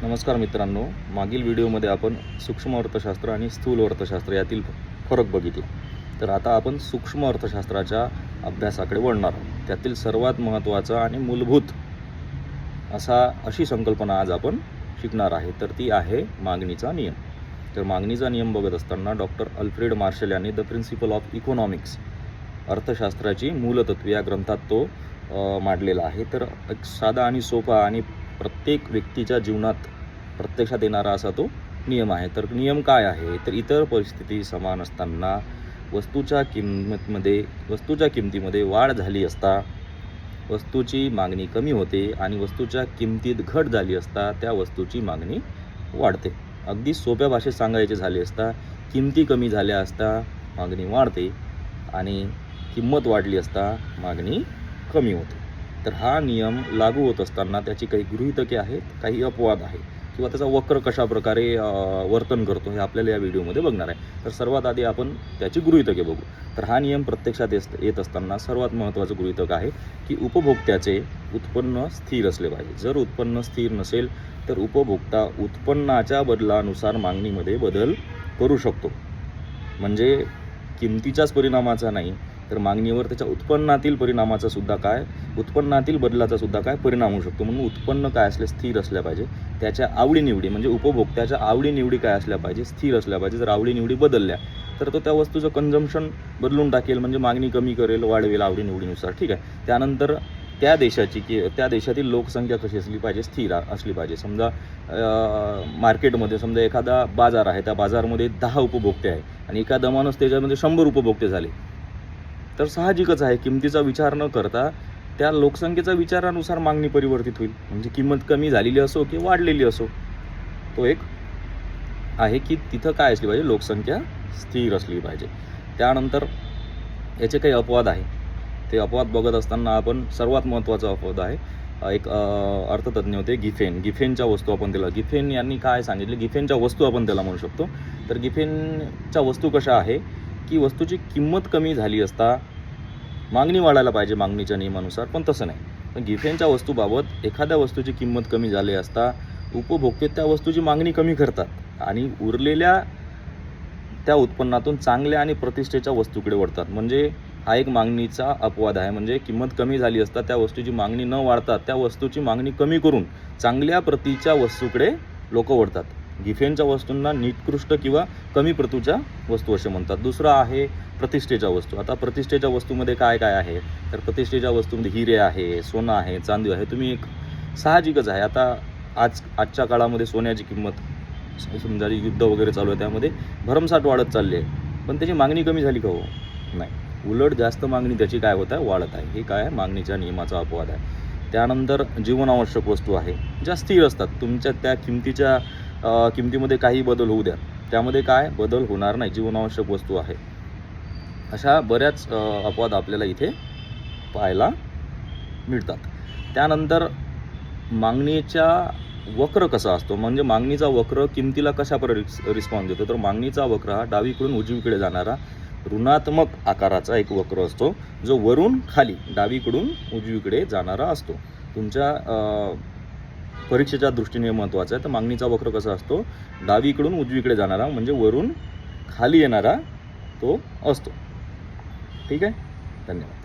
नमस्कार मित्रांनो, मागील व्हिडिओमध्ये आपण सूक्ष्म अर्थशास्त्र आणि स्थूल अर्थशास्त्र यातील फरक बघितला. तर आता आपण सूक्ष्म अर्थशास्त्राच्या अभ्यासाकडे वळणार आहोत. त्यातील सर्वात महत्त्वाचा आणि मूलभूत अशी संकल्पना आज आपण शिकणार आहे. तर ती आहे मागणीचा नियम. तर मागणीचा नियम बघत असताना डॉक्टर अल्फ्रेड मार्शल यांनी द प्रिन्सिपल ऑफ इकॉनॉमिक्स अर्थशास्त्राची मूलतत्वे या ग्रंथात तो मांडलेला आहे. तर एक साधा आणि सोपा आणि प्रत्येक व्यक्तीच्या जीवनात प्रत्यक्षात येणारा असा तो नियम आहे. तर नियम काय आहे? तर इतर परिस्थिती समान असताना वस्तूच्या किमतीमध्ये वाढ झाली असता वस्तूची मागणी कमी होते आणि वस्तूच्या किमतीत घट झाली असता त्या वस्तूची मागणी वाढते. अगदी सोप्या भाषेत सांगायचे झाले असता किमती कमी झाल्या असता मागणी वाढते आणि किंमत वाढली असता मागणी कमी होते. तर हा नियम लागू होत असताना त्याची काही गृहीतके आहेत, काही अपवाद आहे किंवा त्याचा वक्र कशा प्रकारे वर्तन करतो हे आपल्याला या व्हिडिओमध्ये बघणार आहे. तर सर्वात आधी आपण त्याची गृहीतके बघू. तर हा नियम प्रत्यक्षात येत असताना सर्वात महत्त्वाचं गृहीतक आहे की उपभोक्त्याचे उत्पन्न स्थिर असले पाहिजे. जर उत्पन्न स्थिर नसेल तर उपभोक्ता उत्पन्नाच्या बदलानुसार मागणीमध्ये बदल करू शकतो. म्हणजे किमतीच्याच परिणामाचा नाही तर मागणीवर त्याच्या उत्पन्नातील बदलाचा सुद्धा काय परिणाम होऊ शकतो. म्हणून उत्पन्न काय असले स्थिर असल्या पाहिजे. त्याच्या आवडीनिवडी म्हणजे उपभोक्त्याच्या आवडीनिवडी काय असल्या पाहिजे, स्थिर असल्या पाहिजे. जर आवडीनिवडी बदलल्या तर तो त्या वस्तूचं कन्झम्पशन बदलून टाकेल, म्हणजे मागणी कमी करेल, वाढवेल आवडीनिवडीनुसार. ठीक आहे. त्यानंतर त्या देशातील लोकसंख्या कशी असली पाहिजे, स्थिर असली पाहिजे. समजा मार्केटमध्ये समजा एखादा बाजार आहे, त्या बाजारमध्ये 10 उपभोक्ते आहे आणि एका दमानंच त्याच्यामध्ये 100 उपभोक्ते झाले तर साहजिकच आहे किमतीचा विचार न करता त्या लोकसंख्येच्या विचारानुसार मागणी परिवर्तित होईल. म्हणजे किंमत कमी झालेली असो की वाढलेली असो, तो एक आहे की तिथं काय असली पाहिजे, लोकसंख्या स्थिर असली पाहिजे. त्यानंतर याचे काही अपवाद आहे. ते अपवाद बघत असताना आपण सर्वात महत्त्वाचा अपवाद आहे, एक अर्थतज्ञ होते गिफेनच्या वस्तू आपण त्याला गिफेन यांनी काय सांगितले, गिफेनच्या वस्तू आपण त्याला म्हणू शकतो. तर गिफेनच्या वस्तू कशा आहे की वस्तूची किंमत कमी झाली असता मागणी वाढायला पाहिजे मागणीच्या नियमानुसार, पण तसं नाही. पण गिफेनच्या वस्तूबाबत एखाद्या वस्तूची किंमत कमी झाली असता उपभोक्ते त्या वस्तूची मागणी कमी करतात आणि उरलेल्या त्या उत्पन्नातून चांगल्या आणि प्रतिष्ठेच्या वस्तूकडे वळतात. म्हणजे हा एक मागणीचा अपवाद आहे. म्हणजे किंमत कमी झाली असता त्या वस्तूची मागणी न वाढता त्या वस्तूची मागणी कमी करून चांगल्या प्रतीच्या वस्तूकडे लोक वळतात. गिफेनच्या वस्तूंना निकृष्ट किंवा कमी प्रतीच्या वस्तू असे म्हणतात. दुसरं आहे प्रतिष्ठेच्या वस्तू. आता प्रतिष्ठेच्या वस्तूमध्ये काय काय आहे, तर प्रतिष्ठेच्या वस्तूमध्ये हिरे आहे, सोनं आहे, चांदी आहे. तुम्ही एक साहजिकच आहे, आता आजच्या काळामध्ये सोन्याची किंमत समजा युद्ध वगैरे चालू आहे त्यामध्ये भरमसाठ वाढत चालली आहे, पण त्याची मागणी कमी झाली का? हो नाही, उलट जास्त मागणी त्याची काय होत आहे, वाढत आहे. हे काय आहे, मागणीच्या नियमाचा अपवाद आहे. त्यानंतर जीवनावश्यक वस्तू आहे ज्या स्थिर असतात. तुमच्या त्या किमतीमध्ये काही बदल होऊ द्या, त्यामध्ये काय बदल होणार नाही, जीवनावश्यक वस्तू आहे. अशा बऱ्याच अपवाद आपल्याला इथे पाहायला मिळतात. त्यानंतर मागणीचा वक्र कसा असतो, म्हणजे मागणीचा वक्र किमतीला कशा रिस्पॉन्स देतो. तर मागणीचा वक्र हा डावीकडून उजवीकडे जाणारा ऋणात्मक आकाराचा एक वक्र असतो, जो वरून खाली डावीकडून उजवीकडे जाणारा असतो. तुमच्या परीक्षेच्या दृष्टीने महत्त्वाचं आहे. तर मागणीचा वक्र कसा असतो, डावीकडून उजवीकडे जाणारा, म्हणजे वरून खाली येणारा तो असतो. ठीक आहे. धन्यवाद.